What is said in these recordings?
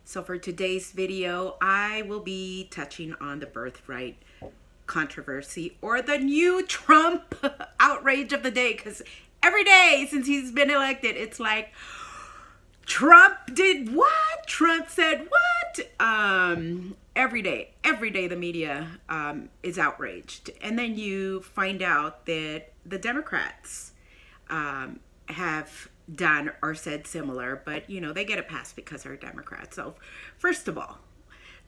So for today's video, I will be touching on the birthright controversy, or the new Trump outrage of the day, because every day since he's been elected, it's like, Trump did what? Trump said what? Every day the media is outraged. And then you find out that the Democrats have done or said similar, but you know, they get a pass because they're Democrats. So first of all,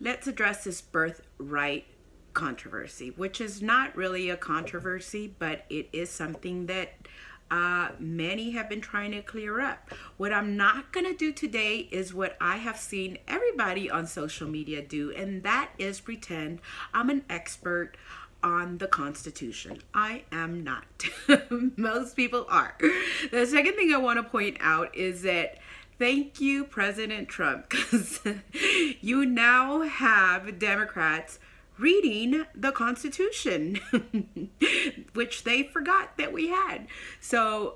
let's address this birthright controversy, which is not really a controversy, but it is something that many have been trying to clear up. What I'm not going to do today is what I have seen everybody on social media do, and that is pretend I'm an expert on the Constitution. I am not. Most people are. The second thing I want to point out is that thank you, President Trump, because you now have Democrats reading the Constitution, which they forgot that we had. So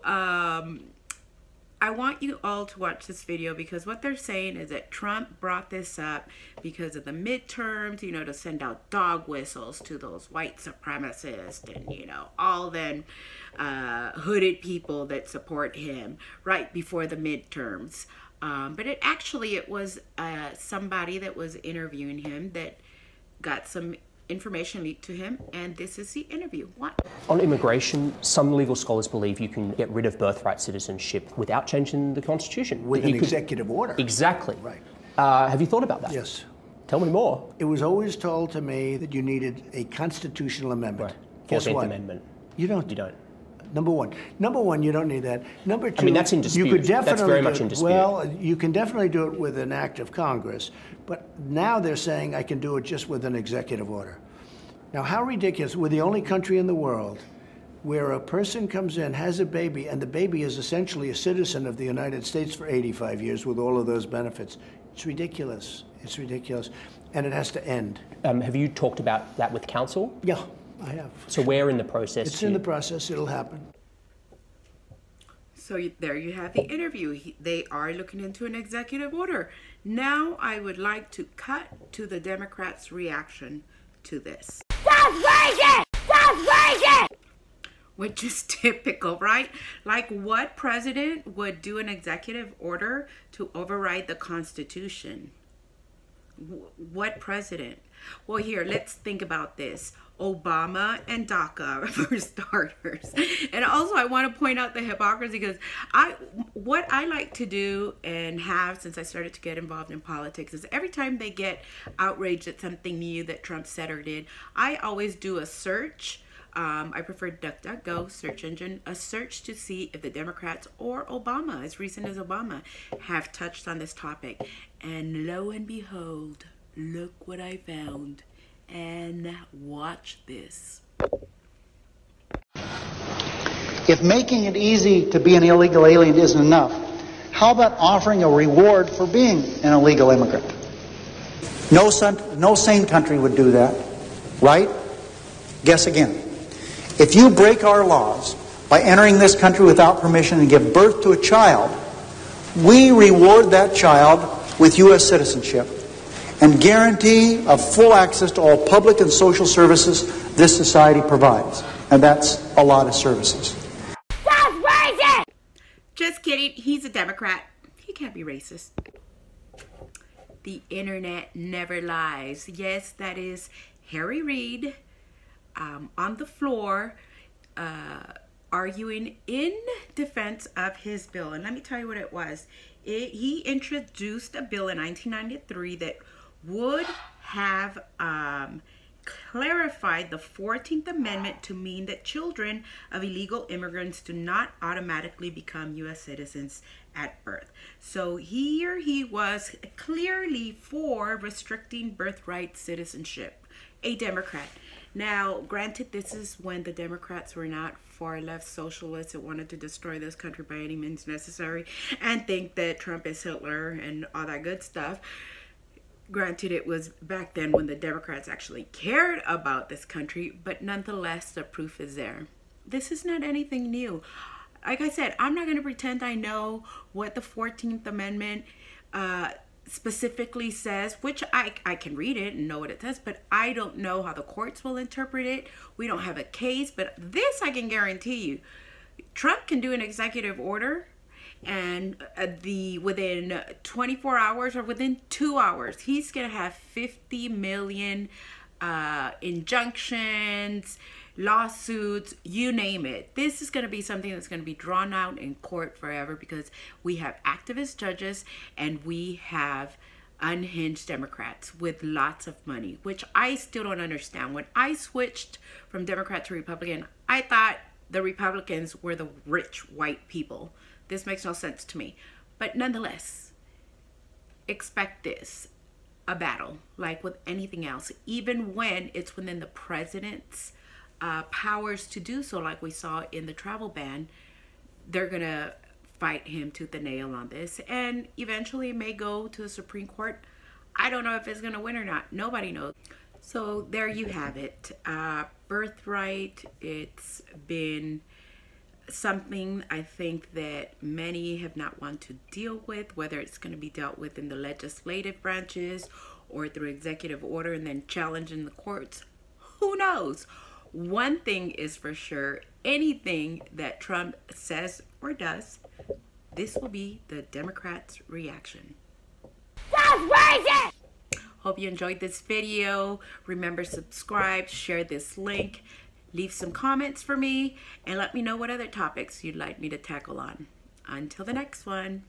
I want you all to watch this video, because what they're saying is that Trump brought this up because of the midterms, you know, to send out dog whistles to those white supremacists and, you know, all them hooded people that support him right before the midterms. But it was somebody that was interviewing him that got some information leaked to him, and this is the interview. What? On immigration, some legal scholars believe you can get rid of birthright citizenship without changing the Constitution. With an executive order. Exactly. Right. Have you thought about that? Yes. Tell me more. It was always told to me that you needed a constitutional amendment. Right. Guess 14th what? Amendment. You don't. You don't. Number one, you don't need that. Number two, I mean, that's in dispute. You could definitely that's very much in dispute. Well, you can definitely do it with an act of Congress, but now they're saying I can do it just with an executive order. Now, how ridiculous. We're the only country in the world where a person comes in, has a baby, and the baby is essentially a citizen of the United States for 85 years with all of those benefits. It's ridiculous. It's ridiculous. And it has to end. Have you talked about that with council? Yeah, I have. So where in the process? It's in the process. It'll happen. So there you have the interview. They are looking into an executive order. Now I would like to cut to the Democrats' reaction to this. That's racist! That's racist! Which is typical, right? Like, what president would do an executive order to override the Constitution? What president? Well, here, let's think about this. Obama and DACA for starters. And also, I want to point out the hypocrisy, because what I like to do and have since I started to get involved in politics is every time they get outraged at something new that Trump said or did, I always do a search. I prefer DuckDuckGo, search engine, a search to see if the Democrats or Obama, as recent as Obama, have touched on this topic. And lo and behold, look what I found. And watch this. If making it easy to be an illegal alien isn't enough, how about offering a reward for being an illegal immigrant? No sane country would do that, right? Guess again. If you break our laws by entering this country without permission and give birth to a child, we reward that child with U.S. citizenship and guarantee of full access to all public and social services this society provides. And that's a lot of services. That's racist! Just kidding. He's a Democrat. He can't be racist. The internet never lies. Yes, that is Harry Reid on the floor arguing in defense of his bill. And let me tell you what it was. He introduced a bill in 1993 that would have clarified the 14th Amendment to mean that children of illegal immigrants do not automatically become U.S. citizens at birth. So here he was clearly for restricting birthright citizenship, a Democrat. Now, granted, this is when the Democrats were not far left socialists that wanted to destroy this country by any means necessary and think that Trump is Hitler and all that good stuff. Granted, it was back then when the Democrats actually cared about this country, but nonetheless, the proof is there. This is not anything new. Like I said, I'm not going to pretend I know what the 14th Amendment specifically says, which I can read it and know what it says, but I don't know how the courts will interpret it. We don't have a case, but this I can guarantee you. Trump can do an executive order, and within 24 hours or within 2 hours, he's going to have 50 million injunctions, lawsuits, you name it. This is going to be something that's going to be drawn out in court forever, because we have activist judges and we have unhinged Democrats with lots of money, which I still don't understand. When I switched from Democrat to Republican, I thought the Republicans were the rich white people. This makes no sense to me. But nonetheless, expect this, a battle like with anything else, even when it's within the president's powers to do so, like we saw in the travel ban. They're gonna fight him tooth and nail on this, and eventually it may go to the Supreme Court. I don't know if it's gonna win or not. Nobody knows. So there you have it. Birthright, it's been something I think that many have not wanted to deal with, whether it's going to be dealt with in the legislative branches or through executive order and then challenged in the courts. Who knows? One thing is for sure, anything that Trump says or does, this will be the Democrats' reaction. That's racist! Hope you enjoyed this video. Remember, subscribe, share this link, leave some comments for me, and let me know what other topics you'd like me to tackle on. Until the next one.